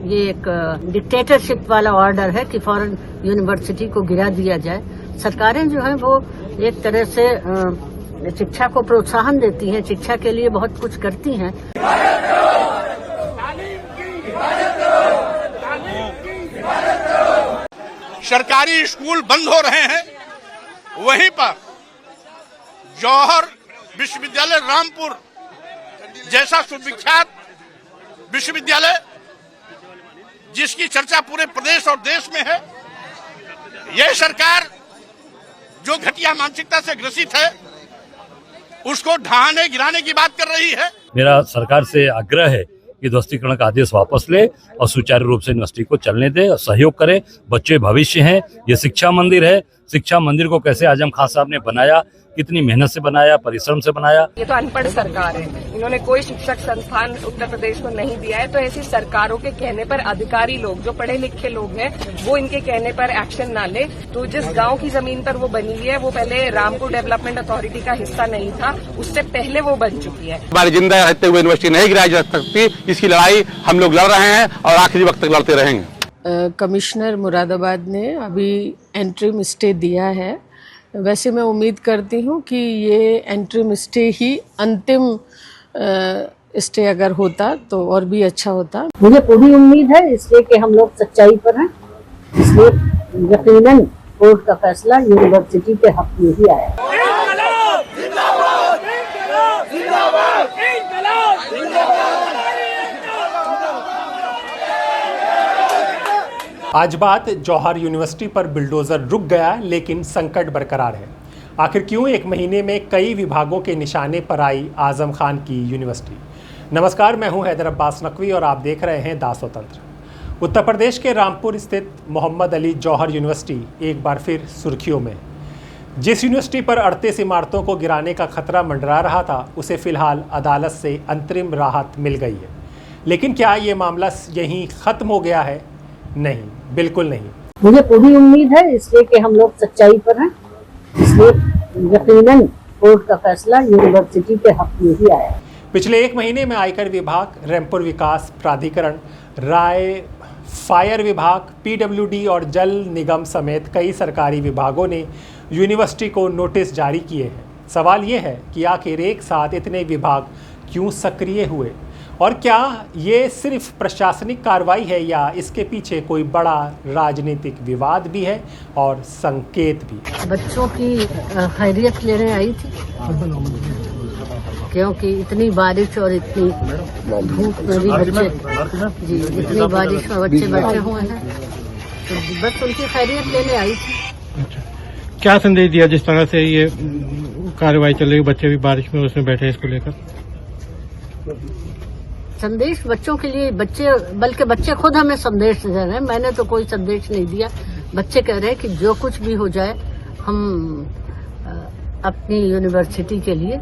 ये एक डिक्टेटरशिप वाला ऑर्डर है कि फौरन यूनिवर्सिटी को गिरा दिया जाए। सरकारें जो हैं वो एक तरह से शिक्षा को प्रोत्साहन देती हैं, शिक्षा के लिए बहुत कुछ करती हैं। सरकारी स्कूल बंद हो रहे हैं, वहीं पर जौहर विश्वविद्यालय रामपुर जैसा सुविख्यात विश्वविद्यालय जिसकी चर्चा पूरे प्रदेश और देश में है, यह सरकार जो घटिया मानसिकता से ग्रसित है उसको ढहाने गिराने की बात कर रही है। मेरा सरकार से आग्रह है कि ध्वस्तीकरण का आदेश वापस ले और सुचारू रूप से यूनिवर्सिटी को चलने दे और सहयोग करे। बच्चे भविष्य हैं, ये शिक्षा मंदिर है। शिक्षा मंदिर को कैसे आजम खान साहब ने बनाया, कितनी मेहनत से बनाया, परिश्रम से बनाया। ये तो अनपढ़ सरकार है, इन्होंने कोई शिक्षक संस्थान उत्तर प्रदेश को नहीं दिया है। तो ऐसी सरकारों के कहने पर अधिकारी लोग जो पढ़े लिखे लोग हैं वो इनके कहने पर एक्शन ना ले। तो जिस गांव की जमीन पर वो बनी हुई है वो पहले रामपुर डेवलपमेंट अथॉरिटी का हिस्सा नहीं था, उससे पहले वो बन चुकी है। हमारी जिंदा रहते हुए यूनिवर्सिटी नहीं गिराई जा सकती, इसकी लड़ाई हम लोग लड़ रहे हैं और आखिरी वक्त तक लड़ते रहेंगे। कमिश्नर मुरादाबाद ने अभी एंट्रीम स्टे दिया है। वैसे मैं उम्मीद करती हूँ कि ये एंट्रीम स्टे ही अंतिम स्टे अगर होता तो और भी अच्छा होता। मुझे पूरी उम्मीद है इसलिए कि हम लोग सच्चाई पर हैं, इसलिए यकीनन कोर्ट का फैसला यूनिवर्सिटी के हक में ही आया। आज बात जौहर यूनिवर्सिटी पर बुलडोजर रुक गया, लेकिन संकट बरकरार है। आखिर क्यों एक महीने में कई विभागों के निशाने पर आई आजम खान की यूनिवर्सिटी। नमस्कार, मैं हूं हैदर अब्बास नकवी और आप देख रहे हैं दास स्वतंत्र। उत्तर प्रदेश के रामपुर स्थित मोहम्मद अली जौहर यूनिवर्सिटी एक बार फिर सुर्खियों में। जिस यूनिवर्सिटी पर 38 इमारतों को गिराने का खतरा मंडरा रहा था, उसे फिलहाल अदालत से अंतरिम राहत मिल गई है। लेकिन क्या ये मामला यहीं ख़त्म हो गया है? नहीं, बिल्कुल नहीं। मुझे पूरी उम्मीद है इसलिए कि हम लोग सच्चाई पर हैं, इसलिए यकीनन कोर्ट का फैसला यूनिवर्सिटी के हक में ही आया। पिछले एक महीने में आयकर विभाग, रामपुर विकास प्राधिकरण, राय फायर विभाग, पीडब्ल्यूडी और जल निगम समेत कई सरकारी विभागों ने यूनिवर्सिटी को नोटिस जारी किए हैं। सवाल ये है कि आखिर एक साथ इतने विभाग क्यों सक्रिय हुए और क्या ये सिर्फ प्रशासनिक कार्रवाई है या इसके पीछे कोई बड़ा राजनीतिक विवाद भी है और संकेत भी। बच्चों की खैरियत लेने आई थी क्योंकि इतनी बारिश और इतनी धूप में भी बच्चे इतनी बारिश में बच्चे बैठे हुए हैं, तो बस उनकी खैरियत लेने आई थी। क्या संदेश दिया जिस तरह से ये कार्रवाई चल रही है, बच्चे भी बारिश में उसमें बैठे इसको लेकर? संदेश बच्चों के लिए, बल्कि बच्चे खुद हमें संदेश दे रहे हैं। मैंने तो कोई संदेश नहीं दिया। बच्चे कह रहे हैं कि जो कुछ भी हो जाए हम अपनी यूनिवर्सिटी के लिए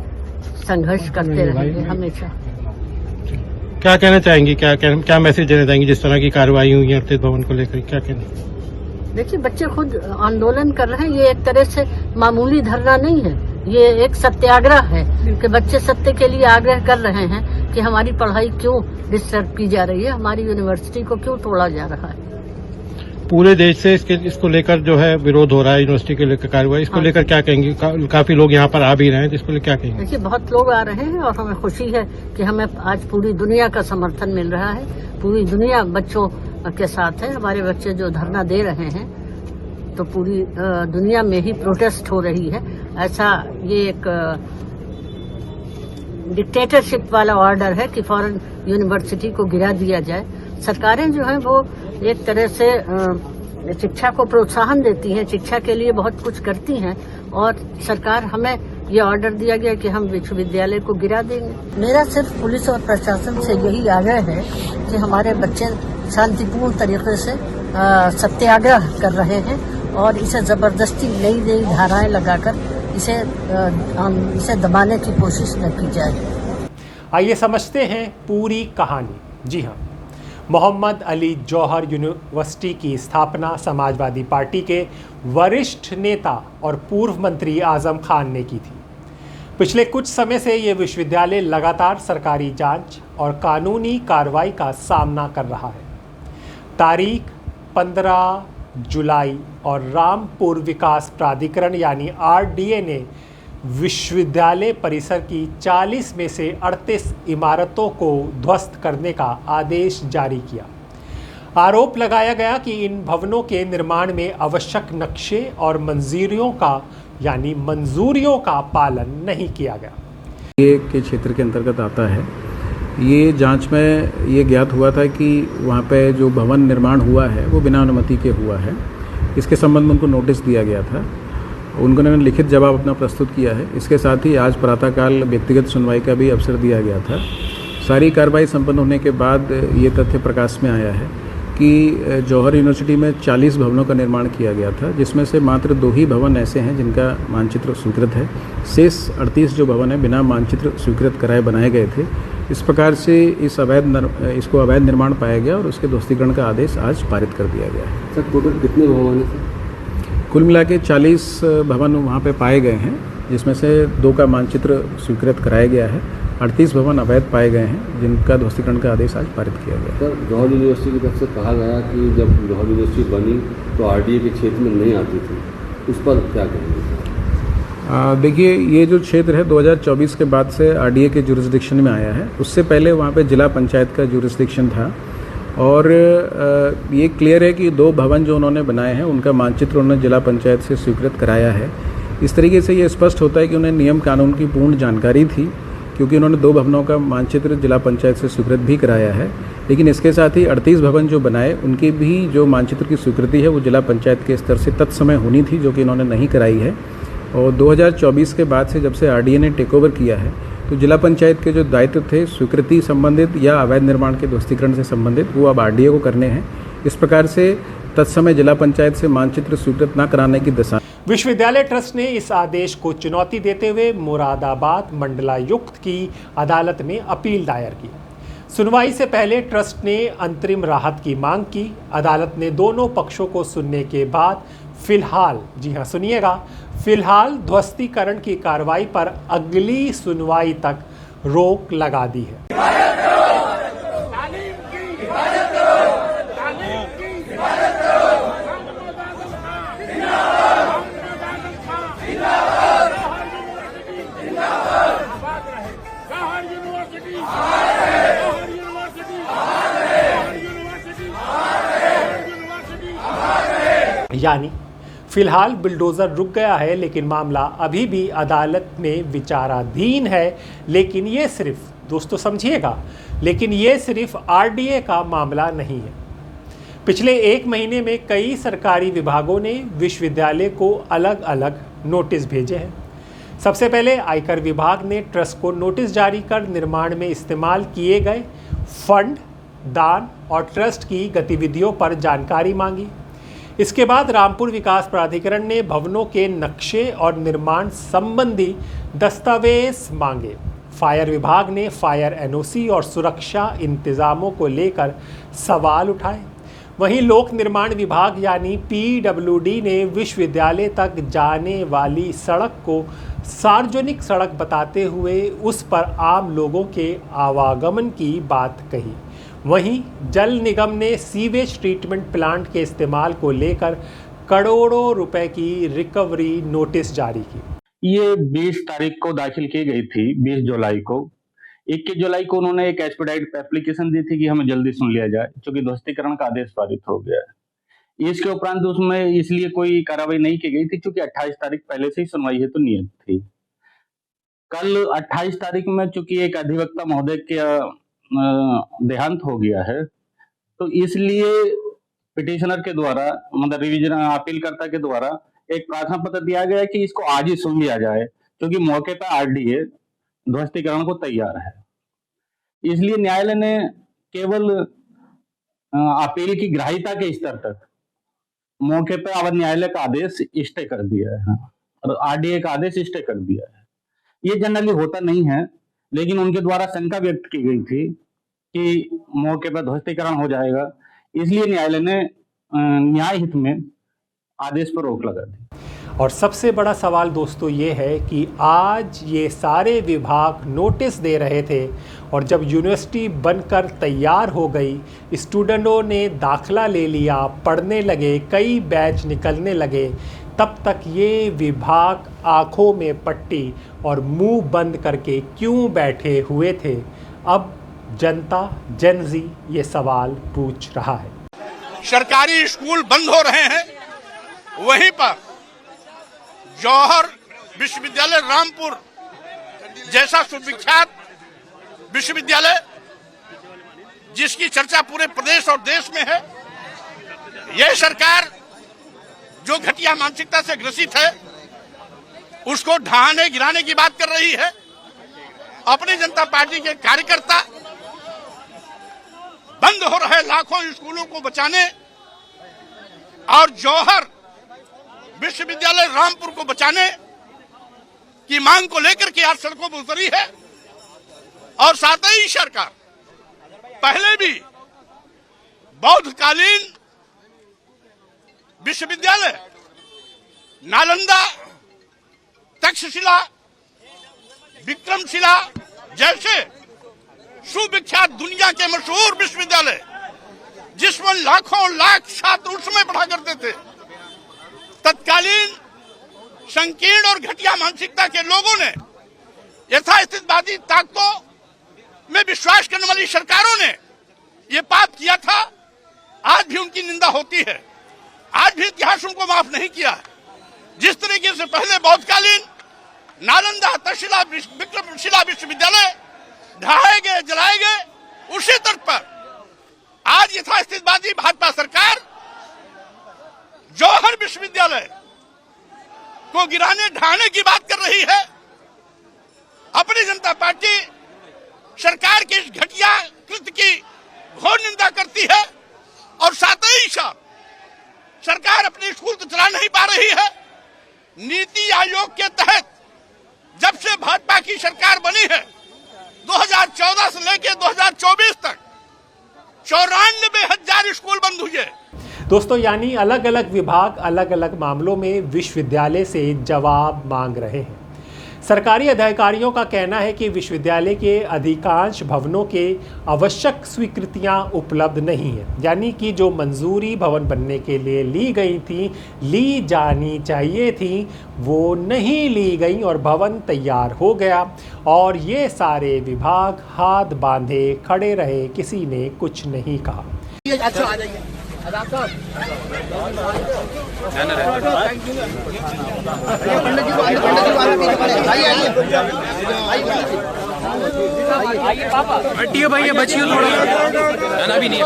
संघर्ष करते रहेंगे हमेशा। क्या कहना चाहेंगी, क्या मैसेज देना चाहेंगी जिस तरह की कार्रवाई हुई है अर्थित भवन को लेकर? क्या कहना? देखिए, बच्चे खुद आंदोलन कर रहे हैं। ये एक तरह से मामूली धरना नहीं है, ये एक सत्याग्रह है कि बच्चे सत्य के लिए आग्रह कर रहे हैं कि हमारी पढ़ाई क्यों डिस्टर्ब की जा रही है, हमारी यूनिवर्सिटी को क्यों तोड़ा जा रहा है। पूरे देश से इसको लेकर जो है विरोध हो रहा है, यूनिवर्सिटी के लेकर कार्रवाई, इसको लेकर क्या कहेंगे? काफी लोग यहाँ पर आ भी रहे हैं, तो इसको लेकर क्या कहेंगे? देखिए, बहुत लोग आ रहे हैं और हमें खुशी है कि हमें आज पूरी दुनिया का समर्थन मिल रहा है। पूरी दुनिया बच्चों के साथ है। हमारे बच्चे जो धरना दे रहे हैं तो पूरी दुनिया में ही प्रोटेस्ट हो रही है। ऐसा ये एक डिक्टेटरशिप वाला ऑर्डर है कि फौरन यूनिवर्सिटी को गिरा दिया जाए। सरकारें जो हैं वो एक तरह से शिक्षा को प्रोत्साहन देती हैं, शिक्षा के लिए बहुत कुछ करती हैं और सरकार हमें ये ऑर्डर दिया गया कि हम विश्वविद्यालय को गिरा देंगे। मेरा सिर्फ पुलिस और प्रशासन से यही आग्रह है कि हमारे बच्चे शांतिपूर्ण तरीके से सत्याग्रह कर रहे हैं और इसे जबरदस्ती नई नई धाराएं लगाकर इसे दबाने की कोशिश न की जाए। आइए समझते हैं पूरी कहानी। जी हाँ, मोहम्मद अली जौहर यूनिवर्सिटी की स्थापना समाजवादी पार्टी के वरिष्ठ नेता और पूर्व मंत्री आजम खान ने की थी। पिछले कुछ समय से ये विश्वविद्यालय लगातार सरकारी जांच और कानूनी कार्रवाई का सामना कर रहा है। तारीख 15 जुलाई और रामपुर विकास प्राधिकरण यानी RDA ने विश्वविद्यालय परिसर की 40 में से 38 इमारतों को ध्वस्त करने का आदेश जारी किया। आरोप लगाया गया कि इन भवनों के निर्माण में आवश्यक नक्शे और मंजूरियों का पालन नहीं किया गया। ये के क्षेत्र के अंतर्गत आता है। ये जांच में ये ज्ञात हुआ था कि वहाँ पे जो भवन निर्माण हुआ है वो बिना अनुमति के हुआ है। इसके संबंध में उनको नोटिस दिया गया था, उन्होंने लिखित जवाब अपना प्रस्तुत किया है। इसके साथ ही आज प्रातःकाल व्यक्तिगत सुनवाई का भी अवसर दिया गया था। सारी कार्रवाई संपन्न होने के बाद ये तथ्य प्रकाश में आया है कि जौहर यूनिवर्सिटी में 40 भवनों का निर्माण किया गया था, जिसमें से मात्र 2 ही भवन ऐसे हैं जिनका मानचित्र स्वीकृत है। शेष 38 जो भवन है बिना मानचित्र स्वीकृत कराए बनाए गए थे। इस प्रकार से इसको अवैध निर्माण पाया गया और उसके ध्वस्तीकरण का आदेश आज पारित कर दिया गया है। सर टोटल कितने भवन हैं? कुल मिला के 40 भवन वहाँ पे पाए गए हैं, जिसमें से 2 का मानचित्र स्वीकृत कराया गया है। 38 भवन अवैध पाए गए हैं जिनका ध्वस्तीकरण का आदेश आज पारित किया गया। सर जौहर यूनिवर्सिटी की तरफ से कहा गया कि जब जौहर यूनिवर्सिटी बनी तो RDA के क्षेत्र में नहीं आती थी, उस पर क्या कहेंगे? देखिए, ये जो क्षेत्र है 2024 के बाद से RDA के जुरिस्डिक्शन में आया है। उससे पहले वहाँ पे जिला पंचायत का जुरिस्डिक्शन था और ये क्लियर है कि 2 भवन जो उन्होंने बनाए हैं उनका मानचित्र उन्होंने जिला पंचायत से स्वीकृत कराया है। इस तरीके से ये स्पष्ट होता है कि उन्हें नियम कानून की पूर्ण जानकारी थी, क्योंकि उन्होंने 2 भवनों का मानचित्र जिला पंचायत से स्वीकृत भी कराया है। लेकिन इसके साथ ही 38 भवन जो बनाए उनकी भी जो मानचित्र की स्वीकृति है वो जिला पंचायत के स्तर से तत्समय होनी थी, जो कि इन्होंने नहीं कराई है। और 2024 के बाद से जब से RDA ने टेक ओवर किया है तो जिला पंचायत के जो दायित्व थे स्वीकृति संबंधित या अवैध निर्माण के ध्वस्तीकरण से संबंधित वो अब RDA को करने हैं। इस प्रकार से तत्समय जिला पंचायत से मानचित्र स्वीकृत न कराने की दिशा। विश्वविद्यालय ट्रस्ट ने इस आदेश को चुनौती देते हुए मुरादाबाद मंडलायुक्त की अदालत में अपील दायर की। सुनवाई से पहले ट्रस्ट ने अंतरिम राहत की मांग की। अदालत ने दोनों पक्षों को सुनने के बाद फिलहाल, जी हाँ सुनिएगा, फिलहाल ध्वस्तीकरण की कार्रवाई पर अगली सुनवाई तक रोक लगा दी है। यानी फिलहाल बुलडोजर रुक गया है, लेकिन मामला अभी भी अदालत में विचाराधीन है। लेकिन ये सिर्फ, दोस्तों समझिएगा, लेकिन ये सिर्फ RDA का मामला नहीं है। पिछले 1 महीने में कई सरकारी विभागों ने विश्वविद्यालय को अलग अलग नोटिस भेजे हैं। सबसे पहले आयकर विभाग ने ट्रस्ट को नोटिस जारी कर निर्माण में इस्तेमाल किए गए फंड, दान और ट्रस्ट की गतिविधियों पर जानकारी मांगी। इसके बाद रामपुर विकास प्राधिकरण ने भवनों के नक्शे और निर्माण संबंधी दस्तावेज मांगे। फायर विभाग ने फायर NOC और सुरक्षा इंतजामों को लेकर सवाल उठाए। वहीं लोक निर्माण विभाग यानी PWD ने विश्वविद्यालय तक जाने वाली सड़क को सार्वजनिक सड़क बताते हुए उस पर आम लोगों के आवागमन की बात कही। वहीं जल निगम ने सीवेज ट्रीटमेंट प्लांट के इस्तेमाल को लेकर करोड़ों रुपए की रिकवरी नोटिस जारी की। ये 20 तारीख को दाखिल की गई थी, 20 जुलाई को। 21 जुलाई को उन्होंने एक एक्सपेडाइट एप्लीकेशन दी थी कि हमें जल्दी सुन लिया जाए, क्योंकि ध्वस्तीकरण का आदेश पारित हो गया है। इसके उपरांत उसमें इसलिए कोई कार्रवाई नहीं की गई थी क्योंकि 28 तारीख पहले से ही सुनवाई है तो नियत थी। कल 28 तारीख में चूंकि एक अधिवक्ता महोदय के देहांत हो गया है, तो इसलिए पिटिशनर के द्वारा, मतलब रिवीजन अपीलकर्ता के द्वारा एक प्रार्थना पत्र दिया गया कि इसको आज ही सुन लिया जाए, क्योंकि मौके पर RDA ध्वस्तीकरण को तैयार है। इसलिए न्यायालय ने केवल अपील की ग्राह्यता के स्तर तक मौके पर अवध न्यायालय का आदेश स्टे कर दिया है और RDA का आदेश स्टे कर दिया है। ये जनरली होता नहीं है, लेकिन उनके द्वारा शंका व्यक्त की गई थी कि मौके पर ध्वस्तीकरण हो जाएगा, इसलिए न्यायालय ने न्याय हित में आदेश पर रोक लगा दी। और सबसे बड़ा सवाल दोस्तों ये है कि आज ये सारे विभाग नोटिस दे रहे थे और जब यूनिवर्सिटी बनकर तैयार हो गई, स्टूडेंटों ने दाखला ले लिया, पढ़ने लगे, कई बैच निकलने लगे, तब तक ये विभाग आंखों में पट्टी और मुंह बंद करके क्यों बैठे हुए थे? अब जनता जेनजी ये सवाल पूछ रहा है। सरकारी स्कूल बंद हो रहे हैं, वहीं पर जौहर विश्वविद्यालय रामपुर जैसा सुविख्यात विश्वविद्यालय जिसकी चर्चा पूरे प्रदेश और देश में है, यह सरकार जो घटिया मानसिकता से ग्रसित है उसको ढहाने गिराने की बात कर रही है। अपनी जनता पार्टी के कार्यकर्ता बंद हो रहे लाखों स्कूलों को बचाने और जौहर विश्वविद्यालय रामपुर को बचाने की मांग को लेकर के आज सड़कों पर उतरी है। और साथ ही सरकार पहले भी बौद्धकालीन विश्वविद्यालय नालंदा, तक्षशिला, विक्रमशिला जैसे सुविख्यात दुनिया के मशहूर विश्वविद्यालय जिसमें लाखों लाख छात्र उस समय पढ़ा करते थे, तत्कालीन संकीर्ण और घटिया मानसिकता के लोगों ने, यथास्थितिवादी ताकतों में विश्वास करने वाली सरकारों ने ये पाप किया था। आज भी उनकी निंदा होती है, आज भी इतिहास उनको माफ नहीं किया। जिस तरीके से पहले बौद्धकालीन नालंदा, तक्षशिला, विक्रमशिला विश्वविद्यालय ढहाए गए, जलाए गए, उसी तर्क पर आज यथास्थितिवादी भाजपा सरकार जौहर विश्वविद्यालय को गिराने ढहाने की बात कर रही है। अपनी जनता पार्टी सरकार के इस घटिया कृत्य की घोर निंदा करती है और साथ ही साथ सरकार अपने स्कूल तो चला नहीं पा रही है। नीति आयोग के तहत जब से भाजपा की सरकार बनी है 2014 से लेकर 2024 तक 94,000 स्कूल बंद हुए। दोस्तों, यानी अलग अलग विभाग अलग अलग मामलों में विश्वविद्यालय से जवाब मांग रहे हैं। सरकारी अधिकारियों का कहना है कि विश्वविद्यालय के अधिकांश भवनों के आवश्यक स्वीकृतियां उपलब्ध नहीं है, यानी कि जो मंजूरी भवन बनने के लिए ली गई थी, ली जानी चाहिए थी, वो नहीं ली गई और भवन तैयार हो गया और ये सारे विभाग हाथ बांधे खड़े रहे, किसी ने कुछ नहीं कहा। हटिए भैया, बचिए थोड़ा, अभी नहीं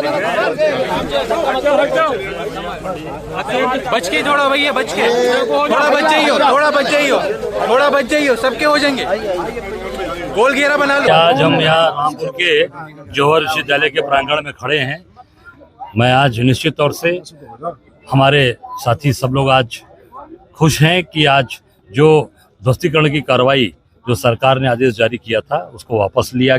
बच के थोड़ा भैया, बच के थोड़ा बच जाइयो, थोड़ा बच जाइयो, थोड़ा बच जाइयो, सबके हो जाएंगे, गोल घेरा बना लो। आज हम यहाँ रामपुर के जौहर विश्वविद्यालय के प्रांगण में खड़े हैं। मैं आज निश्चित तौर से, हमारे साथी सब लोग आज खुश हैं कि आज जो ध्वस्तीकरण की कार्रवाई जो सरकार ने आदेश जारी किया था उसको वापस लिया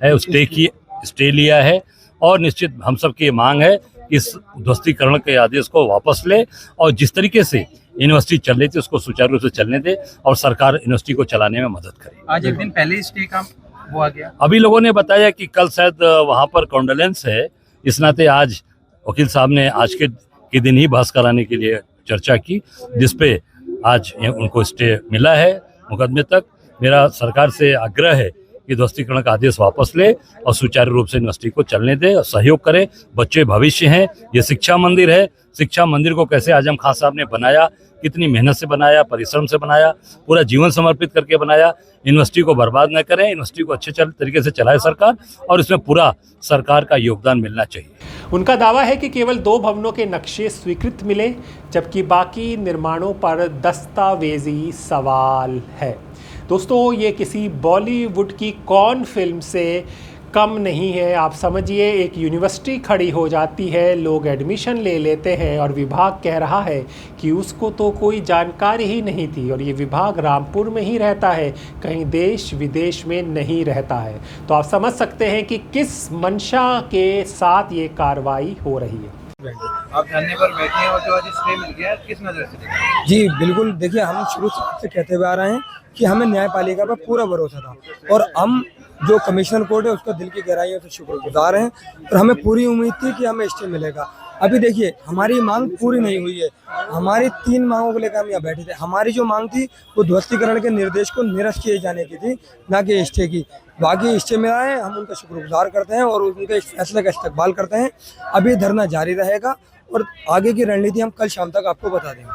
है, स्टे लिया है और निश्चित हम सब की मांग है कि इस ध्वस्तीकरण के आदेश को वापस ले और जिस तरीके से यूनिवर्सिटी चल रही थी उसको सुचारू रूप से चलने दे और सरकार यूनिवर्सिटी को चलाने में मदद करे। आज एक दिन पहले स्टे का वो आ गया। अभी लोगों ने बताया कि कल शायद वहाँ पर कॉन्डोलेंस है, इस नाते आज वकील साहब ने आज के दिन ही बहस कराने के लिए चर्चा की, जिसपे आज उनको स्टे मिला है मुकदमे तक। मेरा सरकार से आग्रह है कि ध्वस्तीकरण का आदेश वापस ले और सुचारू रूप से यूनिवर्सिटी को चलने दे और सहयोग करे। बच्चे भविष्य हैं, ये शिक्षा मंदिर है। शिक्षा मंदिर को कैसे आजम खान साहब ने बनाया, कितनी मेहनत से बनाया, परिश्रम से बनाया, पूरा जीवन समर्पित करके बनाया। यूनिवर्सिटी को बर्बाद न करें, यूनिवर्सिटी को अच्छे तरीके से चलाए सरकार और इसमें पूरा सरकार का योगदान मिलना चाहिए। उनका दावा है कि केवल 2 भवनों के नक्शे स्वीकृत मिले, जबकि बाकी निर्माणों पर दस्तावेजी सवाल है। दोस्तों, ये किसी बॉलीवुड की कौन फिल्म से कम नहीं है। आप समझिए, एक यूनिवर्सिटी खड़ी हो जाती है, लोग एडमिशन ले लेते हैं और विभाग कह रहा है कि उसको तो कोई जानकारी ही नहीं थी और ये विभाग रामपुर में ही रहता है, कहीं देश विदेश में नहीं रहता है। तो आप समझ सकते हैं कि किस मंशा के साथ ये कार्रवाई हो रही है। आप धरने पर बैठे हैं और जो आज स्टे मिल गया है, किस नजर से देखते हैं? जी बिल्कुल, देखिए हम शुरू से कहते हुए आ रहे हैं कि हमें न्यायपालिका पर पूरा भरोसा था और हम जो कमिश्नर कोर्ट है उसका दिल की गहराइयों से शुक्रगुजार हैं और हमें पूरी उम्मीद थी कि हमें स्टे मिलेगा। अभी देखिए हमारी मांग पूरी नहीं हुई है, हमारी 3 मांगों को लेकर हम यहाँ बैठे थे। हमारी जो मांग थी वो ध्वस्तीकरण के निर्देश को निरस्त किए जाने की थी, ना कि स्टे की। बाकी स्टे मिला है, हम उनका शुक्रगुजार करते हैं और उनके इस फैसले का इस्तकबाल करते हैं। अभी धरना जारी रहेगा और आगे की रणनीति हम कल शाम तक आपको बता देंगे।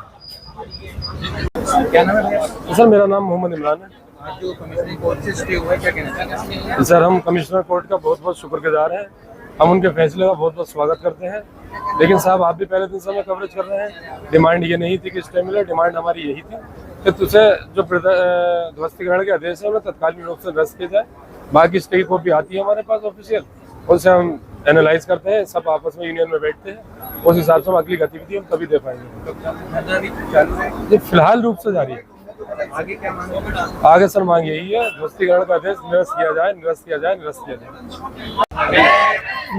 क्या नाम है भैया? सर मेरा नाम मोहम्मद इमरान है। आज जो कमिश्नर कोर्ट से स्टे हुआ है, क्या कहना चाहते हैं? सर हम कमिश्नर कोर्ट का बहुत बहुत शुक्रगुजार हैं, हम उनके फैसले का बहुत बहुत स्वागत करते हैं। लेकिन साहब आप भी पहले दिन से हमें कवरेज कर रहे हैं, डिमांड ये नहीं थी कि स्टे मिले, डिमांड हमारी यही थी कि तुझे जो ध्वस्तीकरण के आदेश है उन्हें तत्कालीन रूप से निरस्त किया जाए। बाकी स्टे की कॉपी आती है हमारे पास ऑफिशियल, उससे हम एनालाइज करते हैं, सब आपस में यूनियन में बैठते हैं, उस हिसाब से हम अगली गतिविधि हम तभी दे पाएंगे। ये फिलहाल रूप से जारी है। आगे क्या मांग? आगे सर मांग यही है, ध्वस्तीकरण का आदेश निरस्त किया जाए, निरस्त किया जाए, निरस्त किया जाए।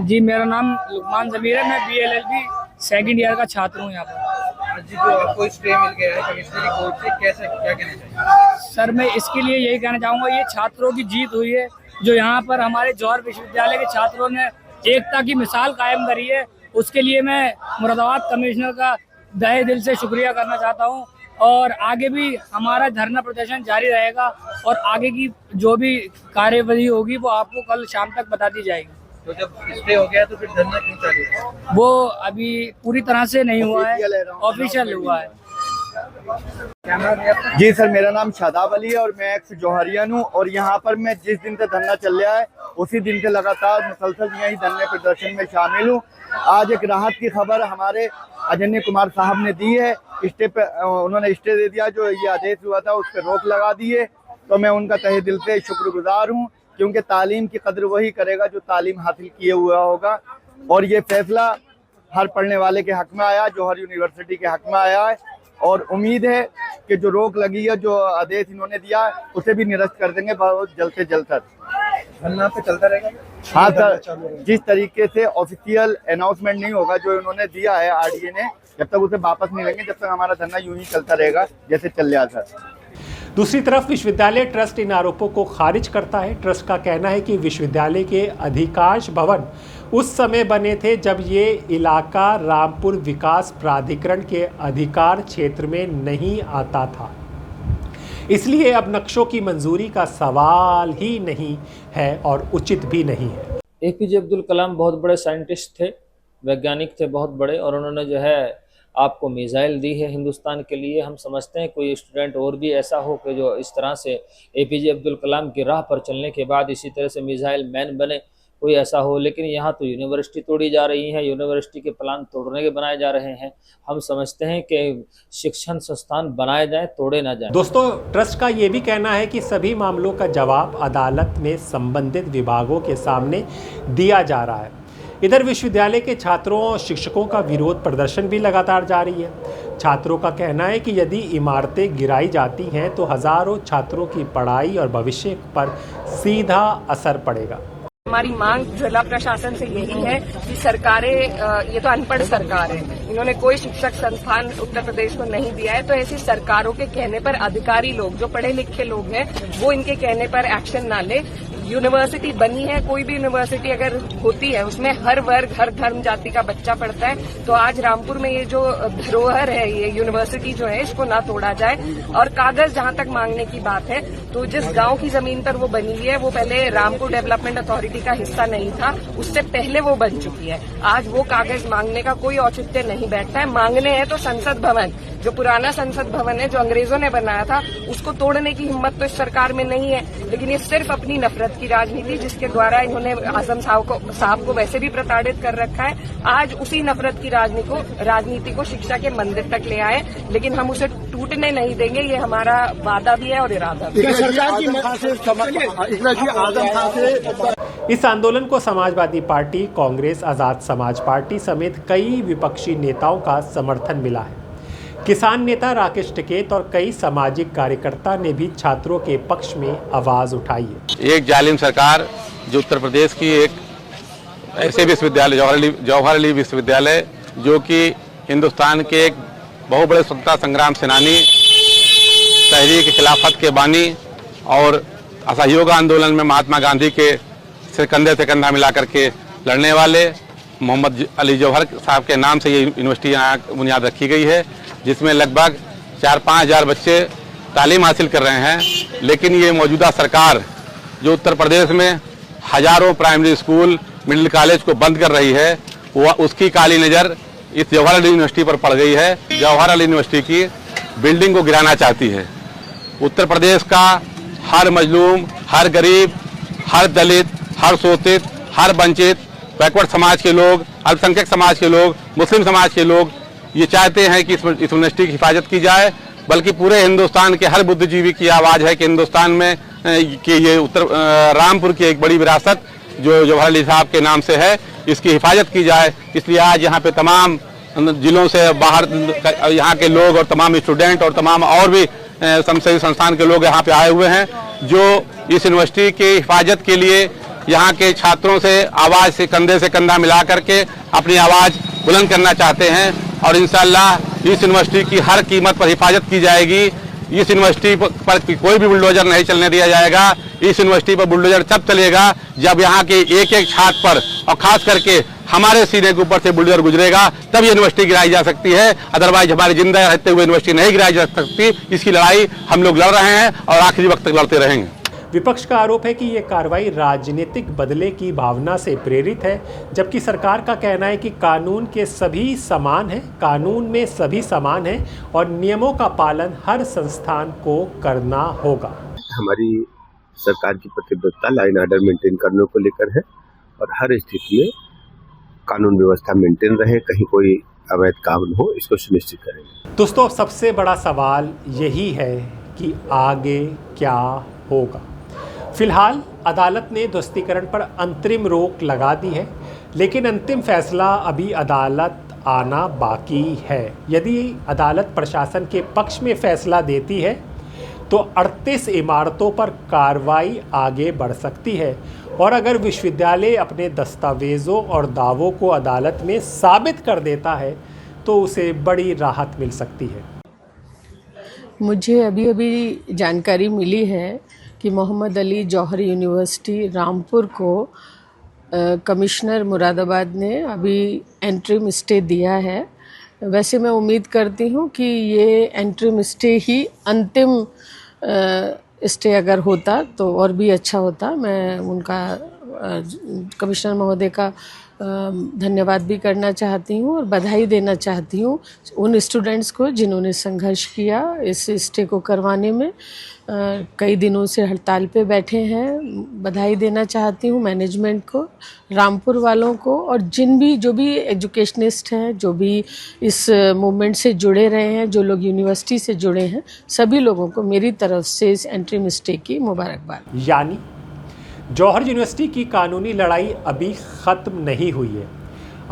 जी मेरा नाम लुकमान जमीर है, मैं BLLB सेकंड ईयर का छात्र हूँ यहाँ पर। आज जो आपको स्टे मिल गया है कमिश्नर कोर्ट से, कैसे क्या कहना चाहिए? सर मैं इसके लिए यही कहना चाहूँगा, ये छात्रों की जीत हुई है, जो यहाँ पर हमारे जौहर विश्वविद्यालय के छात्रों ने एकता की मिसाल कायम करी है, उसके लिए मैं मुरादाबाद कमिश्नर का तहे दिल से शुक्रिया करना चाहता हूँ। और आगे भी हमारा धरना प्रदर्शन जारी रहेगा और आगे की जो भी कार्यविधि होगी वो आपको कल शाम तक बता दी जाएगी। तो जब स्टे हो गया तो फिर धरना क्यों चालू है? वो अभी पूरी तरह से नहीं हुआ है, ऑफिशियल हुआ है। जी सर मेरा नाम शादाब अली है और मैं एक्स जौहरियन हूँ और यहाँ पर मैं जिस दिन से धरना चल रहा है उसी दिन से लगातार मुसलसल यही धरने प्रदर्शन में शामिल हूँ। आज एक राहत की खबर हमारे अजन्य कुमार साहब ने दी है, स्टे पे उन्होंने स्टे दे दिया, जो ये आदेश हुआ था उस पर रोक लगा दी है। तो मैं उनका तहे दिल से शुक्रगुजार हूँ, क्योंकि तालीम की कदर वही करेगा जो तालीम हासिल किए हुआ होगा। और ये फैसला हर पढ़ने वाले के हक में आया, जौहर यूनिवर्सिटी के हक में आया है और उम्मीद है कि जो रोक लगी है, जो आदेश इन्होंने दिया है उसे भी निरस्त कर देंगे बहुत जल्द से जल्द। सर धरना पे चलता रहेगा? हाँ सर, जिस तरीके से ऑफिशियल अनाउंसमेंट नहीं होगा जो इन्होंने दिया है RDA ने, जब तक उसे वापस नहीं लेंगे जब तक हमारा धरना यूं ही चलता रहेगा जैसे चल रहा सर। दूसरी तरफ विश्वविद्यालय ट्रस्ट इन आरोपों को खारिज करता है। ट्रस्ट का कहना है कि विश्वविद्यालय के अधिकांश भवन उस समय बने थे जब ये इलाका रामपुर विकास प्राधिकरण के अधिकार क्षेत्र में नहीं आता था, इसलिए अब नक्शों की मंजूरी का सवाल ही नहीं है और उचित भी नहीं है। APJ अब्दुल कलाम बहुत बड़े साइंटिस्ट थे, वैज्ञानिक थे बहुत बड़े, और उन्होंने जो है आपको मिसाइल दी है हिंदुस्तान के लिए। हम समझते हैं कोई स्टूडेंट और भी ऐसा हो कि जो इस तरह से APJ अब्दुल कलाम की राह पर चलने के बाद इसी तरह से मिसाइल मैन बने, कोई ऐसा हो। लेकिन यहाँ तो यूनिवर्सिटी तोड़ी जा रही है, यूनिवर्सिटी के प्लान तोड़ने के बनाए जा रहे हैं। हम समझते हैं कि शिक्षण संस्थान बनाए जाएं, तोड़े ना जाएं। दोस्तों ट्रस्ट का ये भी कहना है कि सभी मामलों का जवाब अदालत में संबंधित विभागों के सामने दिया जा रहा है। इधर विश्वविद्यालय के छात्रों और शिक्षकों का विरोध प्रदर्शन भी लगातार जारी है। छात्रों का कहना है कि यदि इमारतें गिराई जाती हैं तो हजारों छात्रों की पढ़ाई और भविष्य पर सीधा असर पड़ेगा। हमारी मांग जिला प्रशासन से यही है कि सरकारें, ये तो अनपढ़ सरकार है, इन्होंने कोई शिक्षक संस्थान उत्तर प्रदेश को नहीं दिया है, तो ऐसी सरकारों के कहने पर अधिकारी लोग जो पढ़े लिखे लोग हैं वो इनके कहने पर एक्शन ना ले। यूनिवर्सिटी बनी है, कोई भी यूनिवर्सिटी अगर होती है उसमें हर वर्ग हर धर्म जाति का बच्चा पढ़ता है। तो आज रामपुर में ये जो धरोहर है, ये यूनिवर्सिटी जो है, इसको ना तोड़ा जाए। और कागज जहां तक मांगने की बात है, तो जिस गांव की जमीन पर वो बनी हुई है वो पहले रामपुर डेवलपमेंट अथॉरिटी का हिस्सा नहीं था, उससे पहले वो बन चुकी है। आज वो कागज मांगने का कोई औचित्य नहीं बैठता है। मांगने हैं तो संसद भवन, जो पुराना संसद भवन है जो अंग्रेजों ने बनाया था, उसको तोड़ने की हिम्मत तो इस सरकार में नहीं है। लेकिन ये सिर्फ अपनी नफरत की राजनीति, जिसके द्वारा इन्होंने आजम साहब को वैसे भी प्रताड़ित कर रखा है, आज उसी नफरत की राजनीति को शिक्षा के मंदिर तक ले आए। लेकिन हम उसे टूटने नहीं देंगे, ये हमारा वादा भी है और इरादा भी है। इस आंदोलन को समाजवादी पार्टी, कांग्रेस, आजाद समाज पार्टी समेत कई विपक्षी नेताओं का समर्थन मिला है। किसान नेता राकेश टिकैत और कई सामाजिक कार्यकर्ता ने भी छात्रों के पक्ष में आवाज उठाई है। एक जालिम सरकार जो उत्तर प्रदेश की एक ऐसे विश्वविद्यालय जौहर अली विश्वविद्यालय जो कि हिंदुस्तान के एक बहुत बड़े स्वतंत्रता संग्राम सेनानी, तहरीक खिलाफत के बानी और असहयोग आंदोलन में महात्मा गांधी के से कंधा मिला करके लड़ने वाले मोहम्मद अली जौहर साहब के नाम से ये यूनिवर्सिटी यहाँ बुनियाद रखी गई है, जिसमें लगभग 4-5 हज़ार बच्चे तालीम हासिल कर रहे हैं। लेकिन ये मौजूदा सरकार जो उत्तर प्रदेश में हजारों प्राइमरी स्कूल, मिडिल कॉलेज को बंद कर रही है, वह उसकी काली नज़र इस जवाहरलाल यूनिवर्सिटी पर पड़ गई है। जवाहरलाल यूनिवर्सिटी की बिल्डिंग को गिराना चाहती है। उत्तर प्रदेश का हर मजलूम, हर गरीब, हर दलित, हर शोषित, हर वंचित, बैकवर्ड समाज के लोग, अल्पसंख्यक समाज के लोग, मुस्लिम समाज के लोग ये चाहते हैं कि इस यूनिवर्सिटी की हिफाजत की जाए। बल्कि पूरे हिंदुस्तान के हर बुद्धिजीवी की आवाज़ है कि हिंदुस्तान में कि ये उत्तर रामपुर की एक बड़ी विरासत जो जवाहरलाल साहब के नाम से है, इसकी हिफाजत की जाए। इसलिए आज यहाँ पे तमाम जिलों से बाहर यहाँ के लोग और तमाम स्टूडेंट और तमाम और भी समसामयिक संस्थान के लोग यहाँ पे आए हुए हैं, जो इस यूनिवर्सिटी की हिफाजत के लिए यहाँ के छात्रों से आवाज़ से कंधा मिला करके अपनी आवाज़ बुलंद करना चाहते हैं। और इंशाअल्लाह इस यूनिवर्सिटी की हर कीमत पर हिफाजत की जाएगी। इस यूनिवर्सिटी पर कोई भी बुलडोजर नहीं चलने दिया जाएगा। इस यूनिवर्सिटी पर बुलडोजर तब चलेगा जब यहाँ के एक एक छात्र पर और खास करके हमारे सीने के ऊपर से बुलडोजर गुजरेगा, तब यूनिवर्सिटी गिराई जा सकती है। अदरवाइज हमारी जिंदा रहते हुए यूनिवर्सिटी नहीं गिराई जा सकती। इसकी लड़ाई हम लोग लड़ रहे हैं और आखिरी वक्त तक लड़ते रहेंगे। विपक्ष का आरोप है कि ये कार्रवाई राजनीतिक बदले की भावना से प्रेरित है, जबकि सरकार का कहना है कि कानून के सभी समान हैं, कानून में सभी समान हैं और नियमों का पालन हर संस्थान को करना होगा। हमारी सरकार की प्रतिबद्धता लाइन ऑर्डर मेंटेन करने को लेकर है और हर स्थिति में कानून व्यवस्था मेंटेन रहे, कहीं कोई अवैध काम न हो, इसको सुनिश्चित करेंगे। दोस्तों, सबसे बड़ा सवाल यही है कि आगे क्या होगा। फिलहाल अदालत ने ध्वस्तीकरण पर अंतरिम रोक लगा दी है, लेकिन अंतिम फैसला अभी अदालत आना बाकी है। यदि अदालत प्रशासन के पक्ष में फैसला देती है तो 38 इमारतों पर कार्रवाई आगे बढ़ सकती है और अगर विश्वविद्यालय अपने दस्तावेज़ों और दावों को अदालत में साबित कर देता है तो उसे बड़ी राहत मिल सकती है। मुझे अभी जानकारी मिली है कि मोहम्मद अली जौहर यूनिवर्सिटी रामपुर को कमिश्नर मुरादाबाद ने अभी एंट्रीम स्टे दिया है। वैसे मैं उम्मीद करती हूँ कि ये एंट्रीम स्टे ही अंतिम स्टे अगर होता तो और भी अच्छा होता। मैं उनका कमिश्नर महोदय का धन्यवाद भी करना चाहती हूँ और बधाई देना चाहती हूँ उन स्टूडेंट्स को जिन्होंने संघर्ष किया इस स्टे को करवाने में। कई दिनों से हड़ताल पे बैठे हैं। बधाई देना चाहती हूँ मैनेजमेंट को, रामपुर वालों को और जो भी एजुकेशनिस्ट हैं, जो भी इस मूवमेंट से जुड़े रहे हैं, जो लोग यूनिवर्सिटी से जुड़े हैं, सभी लोगों को मेरी तरफ से इस एंट्री मिस्टेक की मुबारकबाद। यानी जौहर यूनिवर्सिटी की कानूनी लड़ाई अभी ख़त्म नहीं हुई है।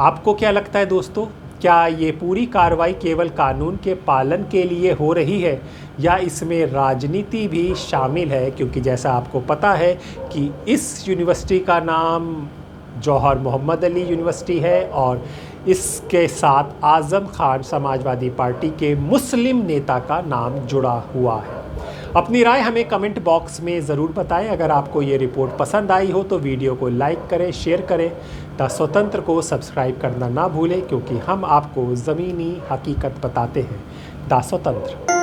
आपको क्या लगता है दोस्तों, क्या ये पूरी कार्रवाई केवल कानून के पालन के लिए हो रही है या इसमें राजनीति भी शामिल है? क्योंकि जैसा आपको पता है कि इस यूनिवर्सिटी का नाम जौहर मोहम्मद अली यूनिवर्सिटी है और इसके साथ आज़म खान समाजवादी पार्टी के मुस्लिम नेता का नाम जुड़ा हुआ है। अपनी राय हमें कमेंट बॉक्स में ज़रूर बताएं। अगर आपको ये रिपोर्ट पसंद आई हो तो वीडियो को लाइक करें, शेयर करें। द स्वतंत्र को सब्सक्राइब करना ना भूलें, क्योंकि हम आपको ज़मीनी हकीकत बताते हैं। द स्वतंत्र।